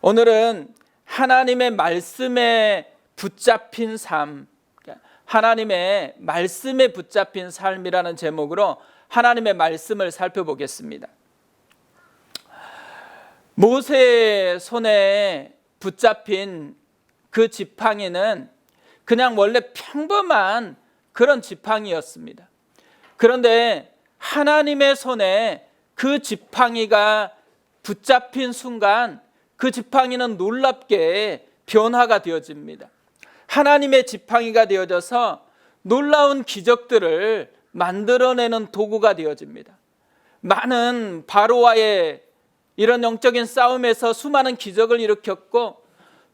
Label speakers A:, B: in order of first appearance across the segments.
A: 오늘은 하나님의 말씀에 붙잡힌 삶, 하나님의 말씀에 붙잡힌 삶이라는 제목으로 하나님의 말씀을 살펴보겠습니다. 모세의 손에 붙잡힌 그 지팡이는 그냥 원래 평범한 그런 지팡이였습니다. 그런데 하나님의 손에 그 지팡이가 붙잡힌 순간 그 지팡이는 놀랍게 변화가 되어집니다. 하나님의 지팡이가 되어져서 놀라운 기적들을 만들어내는 도구가 되어집니다. 많은 바로와의 이런 영적인 싸움에서 수많은 기적을 일으켰고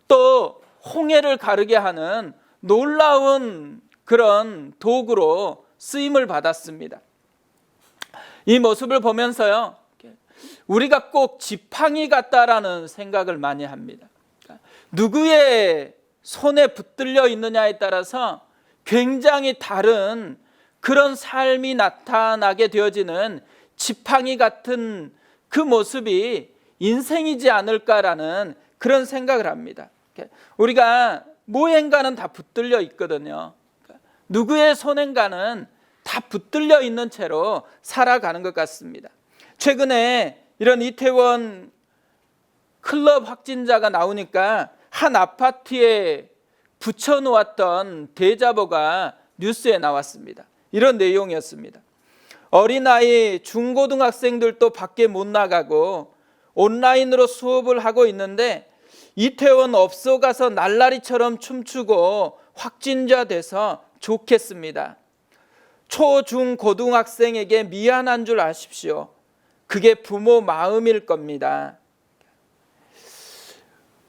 A: 또 홍해를 가르게 하는 놀라운 그런 도구로 쓰임을 받았습니다. 이 모습을 보면서요, 우리가 꼭 지팡이 같다라는 생각을 많이 합니다. 누구의 손에 붙들려 있느냐에 따라서 굉장히 다른 그런 삶이 나타나게 되어지는 지팡이 같은 그 모습이 인생이지 않을까라는 그런 생각을 합니다. 우리가 뭐엔가는 다 붙들려 있거든요. 누구의 손엔가는 다 붙들려 있는 채로 살아가는 것 같습니다. 최근에 이런 이태원 클럽 확진자가 나오니까 한 아파트에 붙여놓았던 대자보가 뉴스에 나왔습니다. 이런 내용이었습니다. 어린아이, 중고등학생들도 밖에 못 나가고 온라인으로 수업을 하고 있는데 이태원 업소 가서 날라리처럼 춤추고 확진자 돼서 좋겠습니다. 초, 중, 고등학생에게 미안한 줄 아십시오. 그게 부모 마음일 겁니다.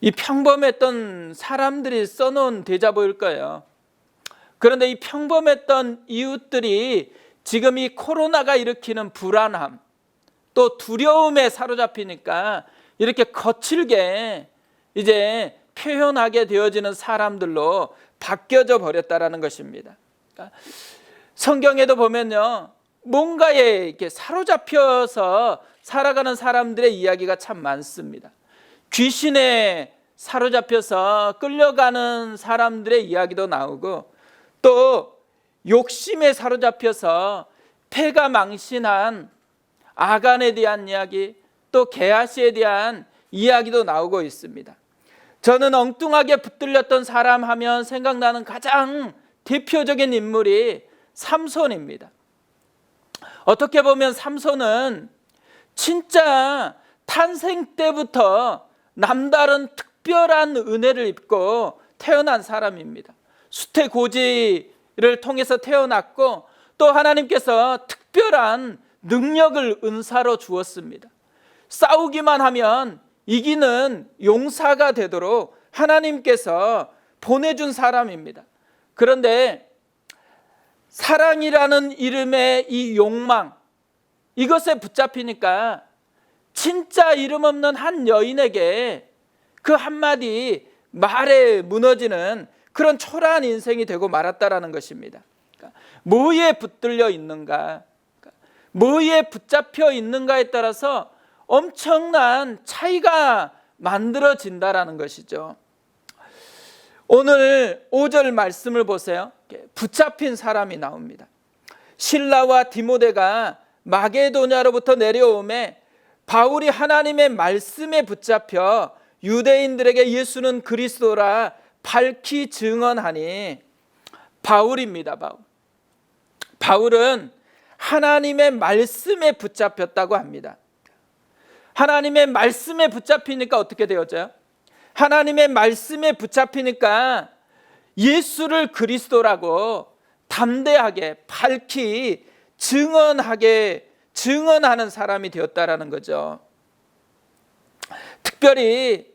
A: 이 평범했던 사람들이 써놓은 대자보일 거예요. 그런데 이 평범했던 이웃들이 지금 이 코로나가 일으키는 불안함, 또 두려움에 사로잡히니까 이렇게 거칠게 이제 표현하게 되어지는 사람들로 바뀌어져 버렸다라는 것입니다. 성경에도 보면요, 뭔가에 이렇게 사로잡혀서 살아가는 사람들의 이야기가 참 많습니다. 귀신에 사로잡혀서 끌려가는 사람들의 이야기도 나오고 또 욕심에 사로잡혀서 폐가 망신한 아간에 대한 이야기, 또 게하시에 대한 이야기도 나오고 있습니다. 저는 엉뚱하게 붙들렸던 사람 하면 생각나는 가장 대표적인 인물이 삼손입니다. 어떻게 보면 삼손은 진짜 탄생 때부터 남다른 특별한 은혜를 입고 태어난 사람입니다. 수태고지를 통해서 태어났고 또 하나님께서 특별한 능력을 은사로 주었습니다. 싸우기만 하면 이기는 용사가 되도록 하나님께서 보내준 사람입니다. 그런데 사랑이라는 이름의 이 욕망, 이것에 붙잡히니까 진짜 이름 없는 한 여인에게 그 한마디 말에 무너지는 그런 초라한 인생이 되고 말았다라는 것입니다. 뭐에 붙들려 있는가, 뭐에 붙잡혀 있는가에 따라서 엄청난 차이가 만들어진다라는 것이죠. 오늘 5절 말씀을 보세요. 붙잡힌 사람이 나옵니다. 실라와 디모데가 마게도냐로부터 내려오매 바울이 하나님의 말씀에 붙잡혀 유대인들에게 예수는 그리스도라 밝히 증언하니, 바울입니다. 바울은 하나님의 말씀에 붙잡혔다고 합니다. 하나님의 말씀에 붙잡히니까 어떻게 되어져요? 하나님의 말씀에 붙잡히니까 예수를 그리스도라고 담대하게 밝히 증언하는 사람이 되었다라는 거죠. 특별히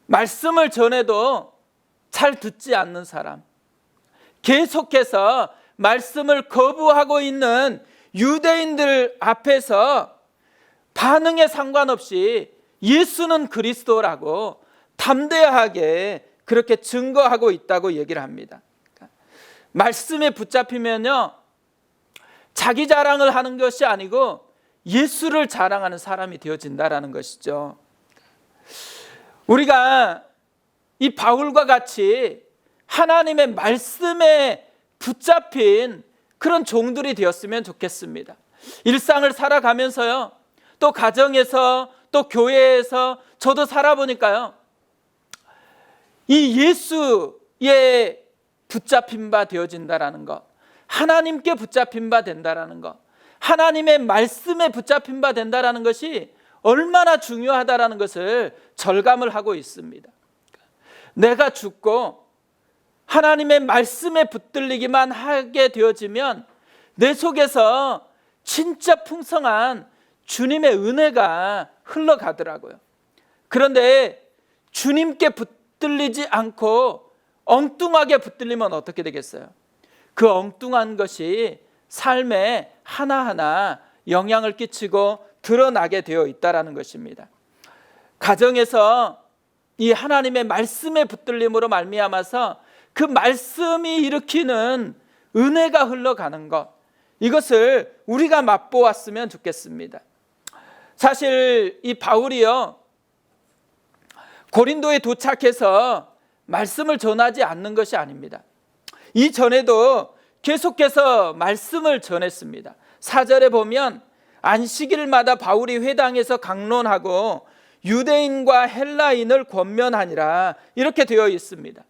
A: 말씀을 전해도 잘 듣지 않는 사람, 계속해서 말씀을 거부하고 있는 유대인들 앞에서 반응에 상관없이 예수는 그리스도라고 담대하게 그렇게 증거하고 있다고 얘기를 합니다. 말씀에 붙잡히면요, 자기 자랑을 하는 것이 아니고 예수를 자랑하는 사람이 되어진다라는 것이죠. 우리가 이 바울과 같이 하나님의 말씀에 붙잡힌 그런 종들이 되었으면 좋겠습니다. 일상을 살아가면서요, 또 가정에서 또 교회에서 저도 살아보니까요, 이 예수에 붙잡힌 바 되어진다라는 것, 하나님께 붙잡힌 바 된다라는 것, 하나님의 말씀에 붙잡힌 바 된다라는 것이 얼마나 중요하다라는 것을 절감을 하고 있습니다. 내가 죽고 하나님의 말씀에 붙들리기만 하게 되어지면 내 속에서 진짜 풍성한 주님의 은혜가 흘러가더라고요. 그런데 주님께 붙들리지 않고 엉뚱하게 붙들리면 어떻게 되겠어요? 그 엉뚱한 것이 삶에 하나하나 영향을 끼치고 드러나게 되어 있다는 것입니다. 가정에서 이 하나님의 말씀에 붙들림으로 말미암아서 그 말씀이 일으키는 은혜가 흘러가는 것, 이것을 우리가 맛보았으면 좋겠습니다. 사실 이 바울이요, 고린도에 도착해서 말씀을 전하지 않는 것이 아닙니다. 이전에도 계속해서 말씀을 전했습니다. 4절에 보면 안식일마다 바울이 회당에서 강론하고 유대인과 헬라인을 권면하니라, 이렇게 되어 있습니다.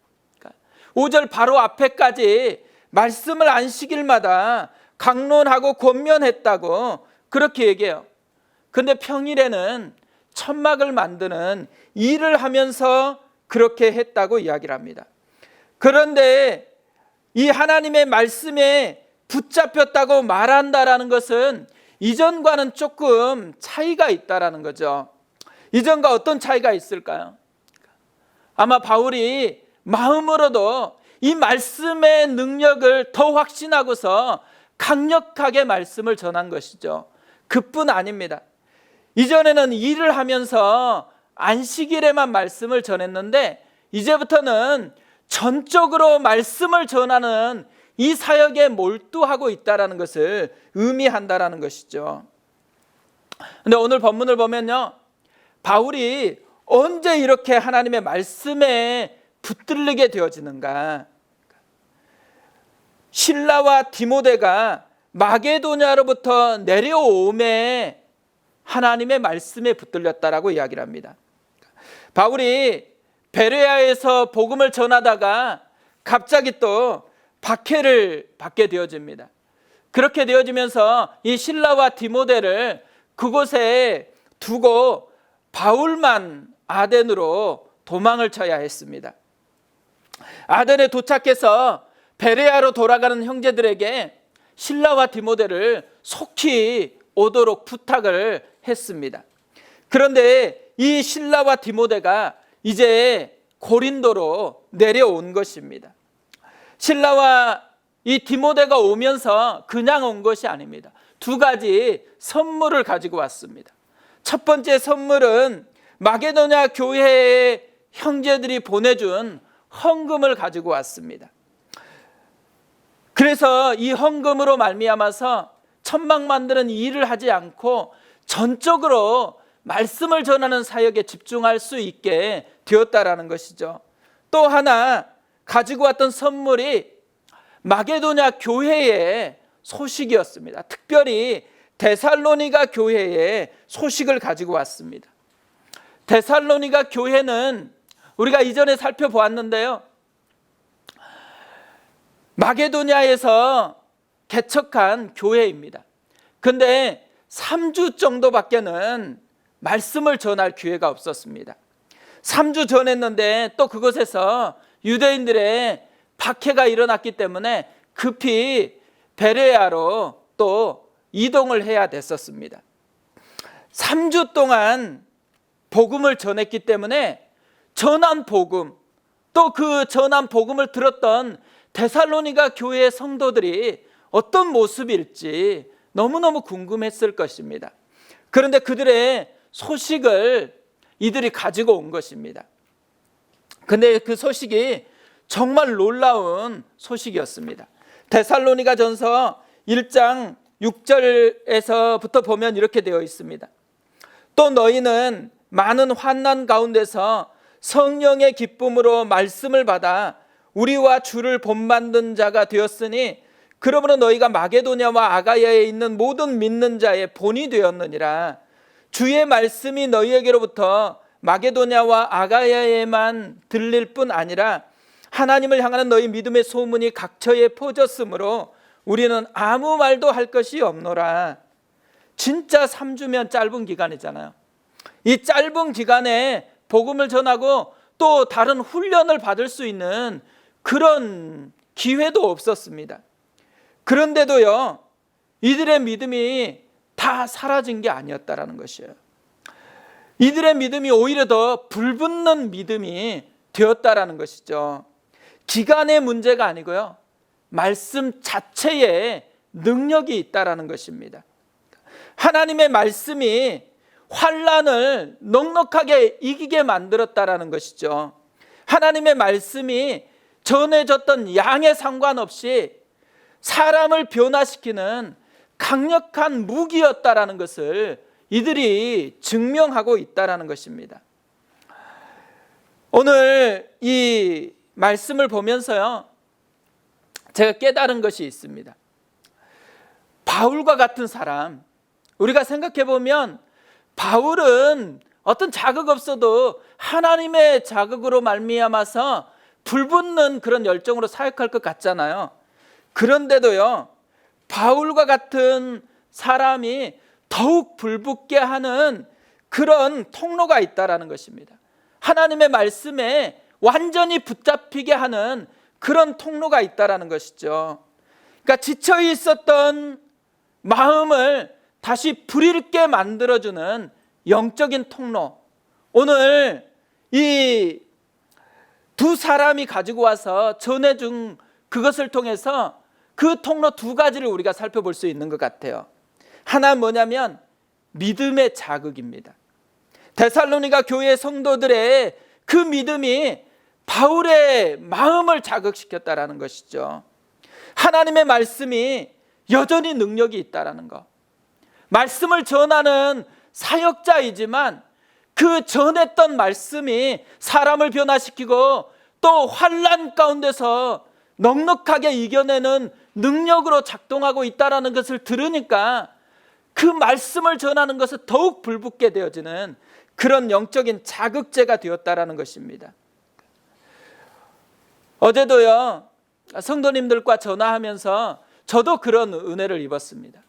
A: 5절 바로 앞에까지 말씀을 안식일마다 강론하고 권면했다고 그렇게 얘기해요. 근데 평일에는 천막을 만드는 일을 하면서 그렇게 했다고 이야기를 합니다. 그런데 이 하나님의 말씀에 붙잡혔다고 말한다라는 것은 이전과는 조금 차이가 있다라는 거죠. 이전과 어떤 차이가 있을까요? 아마 바울이 마음으로도 이 말씀의 능력을 더 확신하고서 강력하게 말씀을 전한 것이죠. 그뿐 아닙니다. 이전에는 일을 하면서 안식일에만 말씀을 전했는데 이제부터는 전적으로 말씀을 전하는 이 사역에 몰두하고 있다는 것을 의미한다는 것이죠. 근데 오늘 본문을 보면요, 바울이 언제 이렇게 하나님의 말씀에 붙들리게 되어지는가? 실라와 디모데가 마게도냐로부터 내려오매 하나님의 말씀에 붙들렸다라고 이야기를 합니다. 바울이 베레아에서 복음을 전하다가 갑자기 또 박해를 받게 되어집니다. 그렇게 되어지면서 이 실라와 디모데를 그곳에 두고 바울만 아덴으로 도망을 쳐야 했습니다. 아덴에 도착해서 베레아로 돌아가는 형제들에게 실라와 디모데를 속히 오도록 부탁을 했습니다. 그런데 이 실라와 디모데가 이제 고린도로 내려온 것입니다. 실라와 이 디모데가 오면서 그냥 온 것이 아닙니다. 두 가지 선물을 가지고 왔습니다. 첫 번째 선물은 마게도냐 교회의 형제들이 보내준 헌금을 가지고 왔습니다. 그래서 이 헌금으로 말미암아서 천막 만드는 일을 하지 않고 전적으로 말씀을 전하는 사역에 집중할 수 있게 되었다라는 것이죠. 또 하나 가지고 왔던 선물이 마게도냐 교회의 소식이었습니다. 특별히 데살로니가 교회의 소식을 가지고 왔습니다. 데살로니가 교회는 우리가 이전에 살펴보았는데요, 마게도냐에서 개척한 교회입니다. 근데 3주 정도밖에는 말씀을 전할 기회가 없었습니다. 3주 전했는데 또 그곳에서 유대인들의 박해가 일어났기 때문에 급히 베레아로 또 이동을 해야 됐었습니다. 3주 동안 복음을 전했기 때문에 전한 복음, 또 그 전한 복음을 들었던 데살로니가 교회의 성도들이 어떤 모습일지 너무너무 궁금했을 것입니다. 그런데 그들의 소식을 이들이 가지고 온 것입니다. 근데 그 소식이 정말 놀라운 소식이었습니다. 데살로니가 전서 1장 6절에서부터 보면 이렇게 되어 있습니다. 또 너희는 많은 환난 가운데서 성령의 기쁨으로 말씀을 받아 우리와 주를 본받는 자가 되었으니 그러므로 너희가 마게도냐와 아가야에 있는 모든 믿는 자의 본이 되었느니라. 주의 말씀이 너희에게로부터 마게도냐와 아가야에만 들릴 뿐 아니라 하나님을 향하는 너희 믿음의 소문이 각처에 퍼졌으므로 우리는 아무 말도 할 것이 없노라. 진짜 3주면 짧은 기간이잖아요. 이 짧은 기간에 복음을 전하고 또 다른 훈련을 받을 수 있는 그런 기회도 없었습니다. 그런데도요, 이들의 믿음이 다 사라진 게 아니었다라는 것이에요. 이들의 믿음이 오히려 더 불붙는 믿음이 되었다라는 것이죠. 기간의 문제가 아니고요, 말씀 자체에 능력이 있다라는 것입니다. 하나님의 말씀이 환난을 넉넉하게 이기게 만들었다라는 것이죠. 하나님의 말씀이 전해졌던 양에 상관없이 사람을 변화시키는 강력한 무기였다라는 것을 이들이 증명하고 있다라는 것입니다. 오늘 이 말씀을 보면서요, 제가 깨달은 것이 있습니다. 바울과 같은 사람, 우리가 생각해 보면 바울은 어떤 자극 없어도 하나님의 자극으로 말미암아서 불붙는 그런 열정으로 사역할 것 같잖아요. 그런데도요, 바울과 같은 사람이 더욱 불붙게 하는 그런 통로가 있다라는 것입니다. 하나님의 말씀에 완전히 붙잡히게 하는 그런 통로가 있다라는 것이죠. 그러니까 지쳐 있었던 마음을 다시 불일게 만들어주는 영적인 통로. 오늘 이 두 사람이 가지고 와서 전해준 그것을 통해서 그 통로 두 가지를 우리가 살펴볼 수 있는 것 같아요. 하나는 뭐냐면 믿음의 자극입니다. 데살로니가 교회 성도들의 그 믿음이 바울의 마음을 자극시켰다라는 것이죠. 하나님의 말씀이 여전히 능력이 있다라는 것. 말씀을 전하는 사역자이지만 그 전했던 말씀이 사람을 변화시키고 또 환난 가운데서 넉넉하게 이겨내는 능력으로 작동하고 있다는 것을 들으니까 그 말씀을 전하는 것을 더욱 불붙게 되어지는 그런 영적인 자극제가 되었다는 것입니다. 어제도요, 성도님들과 전화하면서 저도 그런 은혜를 입었습니다.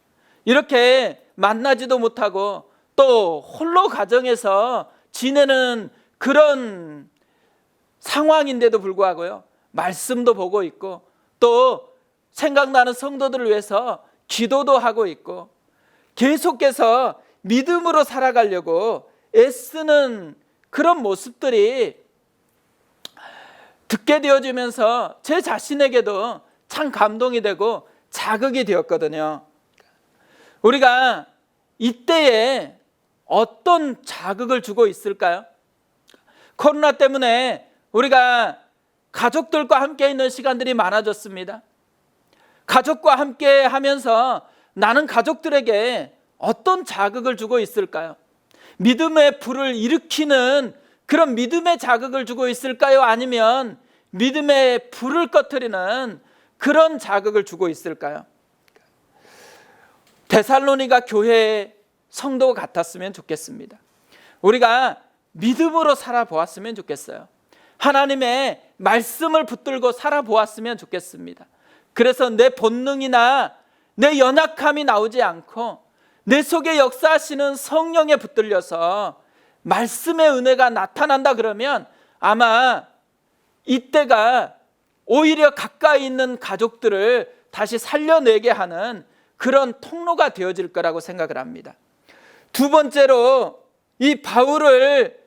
A: 이렇게 만나지도 못하고 또 홀로 가정에서 지내는 그런 상황인데도 불구하고요, 말씀도 보고 있고 또 생각나는 성도들을 위해서 기도도 하고 있고 계속해서 믿음으로 살아가려고 애쓰는 그런 모습들이 듣게 되어지면서 제 자신에게도 참 감동이 되고 자극이 되었거든요. 우리가 이때에 어떤 자극을 주고 있을까요? 코로나 때문에 우리가 가족들과 함께 있는 시간들이 많아졌습니다. 가족과 함께 하면서 나는 가족들에게 어떤 자극을 주고 있을까요? 믿음의 불을 일으키는 그런 믿음의 자극을 주고 있을까요? 아니면 믿음의 불을 꺼트리는 그런 자극을 주고 있을까요? 데살로니가 교회의 성도 같았으면 좋겠습니다. 우리가 믿음으로 살아보았으면 좋겠어요. 하나님의 말씀을 붙들고 살아보았으면 좋겠습니다. 그래서 내 본능이나 내 연약함이 나오지 않고 내 속에 역사하시는 성령에 붙들려서 말씀의 은혜가 나타난다 그러면 아마 이때가 오히려 가까이 있는 가족들을 다시 살려내게 하는 그런 통로가 되어질 거라고 생각을 합니다. 두 번째로 이 바울을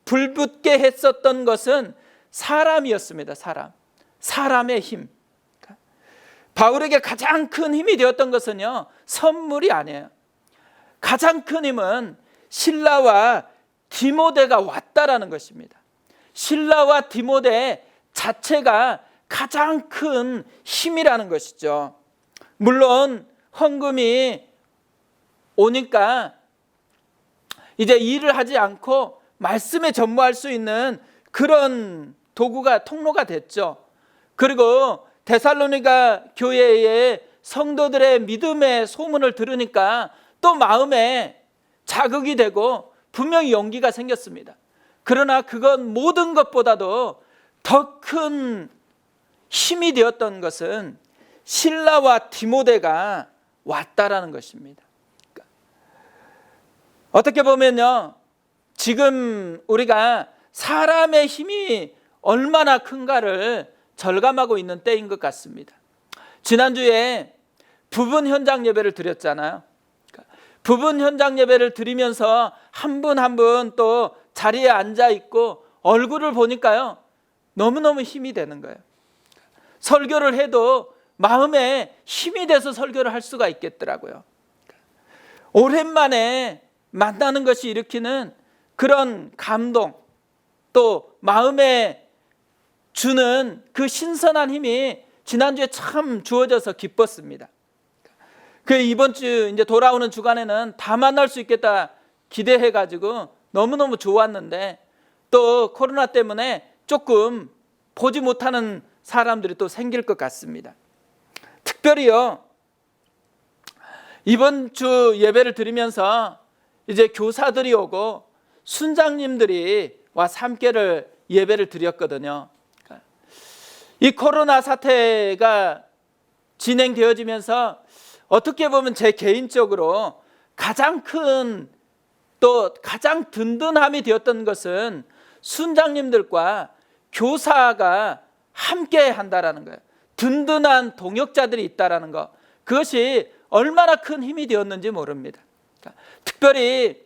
A: 불붙게 했었던 것은 사람이었습니다. 사람의 힘. 바울에게 가장 큰 힘이 되었던 것은요, 선물이 아니에요. 가장 큰 힘은 실라와 디모데가 왔다라는 것입니다. 실라와 디모데 자체가 가장 큰 힘이라는 것이죠. 물론 헌금이 오니까 이제 일을 하지 않고 말씀에 전무할 수 있는 그런 도구가 통로가 됐죠. 그리고 데살로니가 교회의 성도들의 믿음의 소문을 들으니까 또 마음에 자극이 되고 분명히 용기가 생겼습니다. 그러나 그건 모든 것보다도 더 큰 힘이 되었던 것은 실라와 디모데가 왔다라는 것입니다. 어떻게 보면요, 지금 우리가 사람의 힘이 얼마나 큰가를 절감하고 있는 때인 것 같습니다. 지난주에 부분 현장 예배를 드렸잖아요. 부분 현장 예배를 드리면서 한 분 한 분 또 자리에 앉아 있고 얼굴을 보니까요, 너무너무 힘이 되는 거예요. 설교를 해도 마음에 힘이 돼서 설교를 할 수가 있겠더라고요. 오랜만에 만나는 것이 일으키는 그런 감동, 또 마음에 주는 그 신선한 힘이 지난주에 참 주어져서 기뻤습니다. 그 이번 주 이제 돌아오는 주간에는 다 만날 수 있겠다 기대해가지고 너무너무 좋았는데, 또 코로나 때문에 조금 보지 못하는 사람들이 또 생길 것 같습니다. 특별히요, 이번 주 예배를 드리면서 이제 교사들이 오고 순장님들이 와서 함께를 예배를 드렸거든요. 이 코로나 사태가 진행되어지면서 어떻게 보면 제 개인적으로 가장 큰, 또 가장 든든함이 되었던 것은 순장님들과 교사가 함께 한다라는 거예요. 든든한 동역자들이 있다라는 것, 그것이 얼마나 큰 힘이 되었는지 모릅니다. 특별히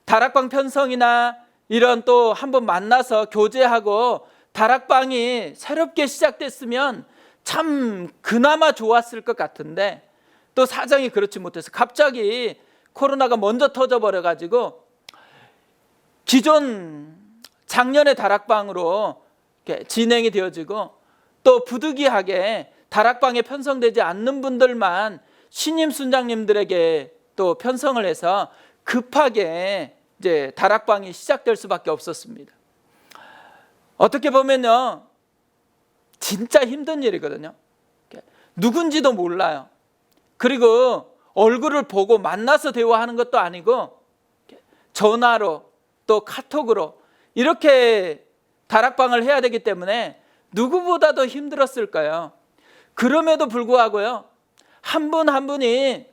A: 다락방 편성이나 이런 또 한번 만나서 교제하고 다락방이 새롭게 시작됐으면 참 그나마 좋았을 것 같은데, 또 사정이 그렇지 못해서 갑자기 코로나가 먼저 터져버려 가지고 기존 작년의 다락방으로 이렇게 진행이 되어지고, 또 부득이하게 다락방에 편성되지 않는 분들만 신임 순장님들에게 또 편성을 해서 급하게 이제 다락방이 시작될 수밖에 없었습니다. 어떻게 보면요, 진짜 힘든 일이거든요. 누군지도 몰라요. 그리고 얼굴을 보고 만나서 대화하는 것도 아니고 전화로 또 카톡으로 이렇게 다락방을 해야 되기 때문에 누구보다도 힘들었을까요? 그럼에도 불구하고요, 한 분 한 분이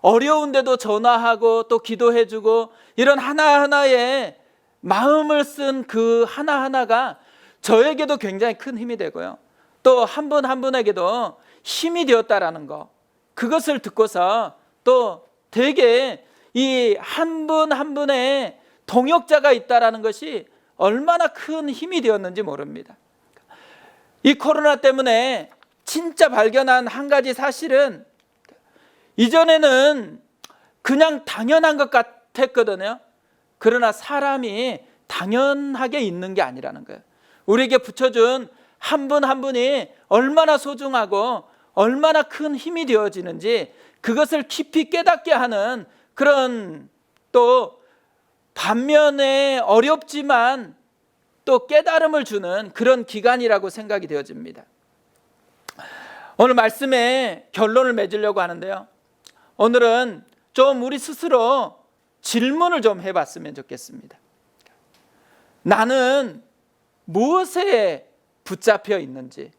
A: 어려운데도 전화하고 또 기도해주고 이런 하나하나의 마음을 쓴 그 하나하나가 저에게도 굉장히 큰 힘이 되고요, 또 한 분 한 분에게도 힘이 되었다라는 거, 그것을 듣고서 또 되게 이 한 분 한 분의 동역자가 있다라는 것이 얼마나 큰 힘이 되었는지 모릅니다. 이 코로나 때문에 진짜 발견한 한 가지 사실은, 이전에는 그냥 당연한 것 같았거든요. 그러나 사람이 당연하게 있는 게 아니라는 거예요. 우리에게 붙여준 한 분 한 분이 얼마나 소중하고 얼마나 큰 힘이 되어지는지 그것을 깊이 깨닫게 하는 그런, 또 반면에 어렵지만 또 깨달음을 주는 그런 기간이라고 생각이 되어집니다. 오늘 말씀의 결론을 맺으려고 하는데요, 오늘은 좀 우리 스스로 질문을 좀 해봤으면 좋겠습니다. 나는 무엇에 붙잡혀 있는지,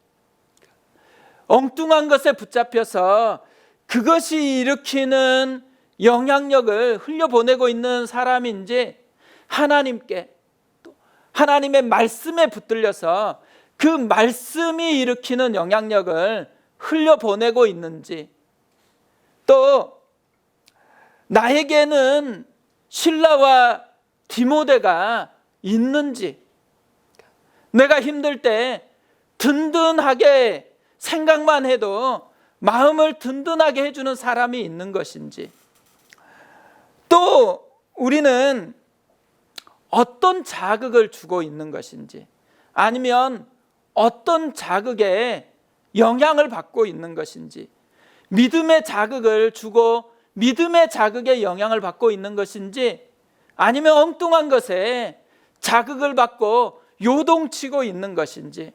A: 엉뚱한 것에 붙잡혀서 그것이 일으키는 영향력을 흘려보내고 있는 사람인지, 하나님께 또 하나님의 말씀에 붙들려서 그 말씀이 일으키는 영향력을 흘려보내고 있는지, 또 나에게는 실라와 디모데가 있는지, 내가 힘들 때 든든하게 생각만 해도 마음을 든든하게 해주는 사람이 있는 것인지, 또 우리는 어떤 자극을 주고 있는 것인지, 아니면 어떤 자극에 영향을 받고 있는 것인지, 믿음의 자극을 주고 믿음의 자극에 영향을 받고 있는 것인지, 아니면 엉뚱한 것에 자극을 받고 요동치고 있는 것인지,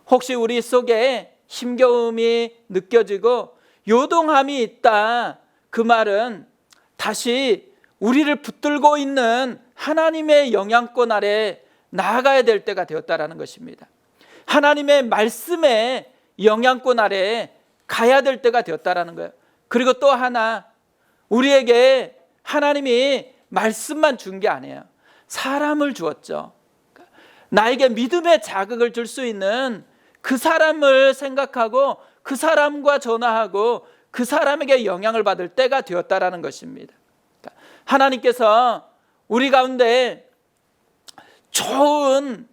A: 혹시 우리 속에 힘겨움이 느껴지고 요동함이 있다, 그 말은 다시 우리를 붙들고 있는 하나님의 영향권 아래 나아가야 될 때가 되었다라는 것입니다. 하나님의 말씀의 영향권 아래 가야 될 때가 되었다라는 거예요. 그리고 또 하나, 우리에게 하나님이 말씀만 준 게 아니에요. 사람을 주었죠. 나에게 믿음의 자극을 줄 수 있는 그 사람을 생각하고 그 사람과 전화하고 그 사람에게 영향을 받을 때가 되었다라는 것입니다. 하나님께서 우리 가운데 좋은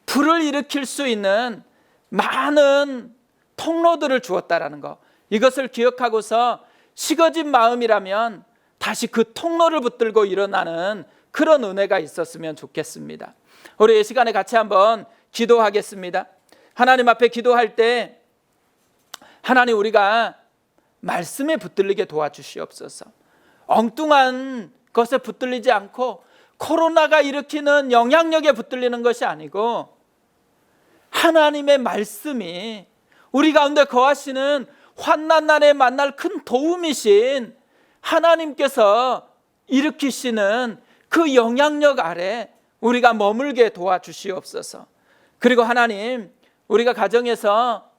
A: 불을 일으킬 수 있는 많은 통로들을 주었다라는 것, 이것을 기억하고서 식어진 마음이라면 다시 그 통로를 붙들고 일어나는 그런 은혜가 있었으면 좋겠습니다. 우리 이 시간에 같이 한번 기도하겠습니다. 하나님 앞에 기도할 때 하나님, 우리가 말씀에 붙들리게 도와주시옵소서. 엉뚱한 것에 붙들리지 않고 코로나가 일으키는 영향력에 붙들리는 것이 아니고 하나님의 말씀이 우리 가운데 거하시는 환난 날에 만날 큰 도움이신 하나님께서 일으키시는 그 영향력 아래 우리가 머물게 도와주시옵소서. 그리고 하나님, 우리가 가정에서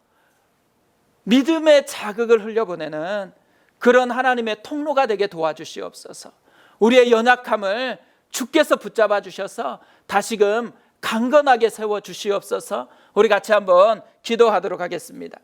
A: 믿음의 자극을 흘려보내는 그런 하나님의 통로가 되게 도와주시옵소서. 우리의 연약함을 주께서 붙잡아 주셔서 다시금 강건하게 세워주시옵소서. 우리 같이 한번 기도하도록 하겠습니다.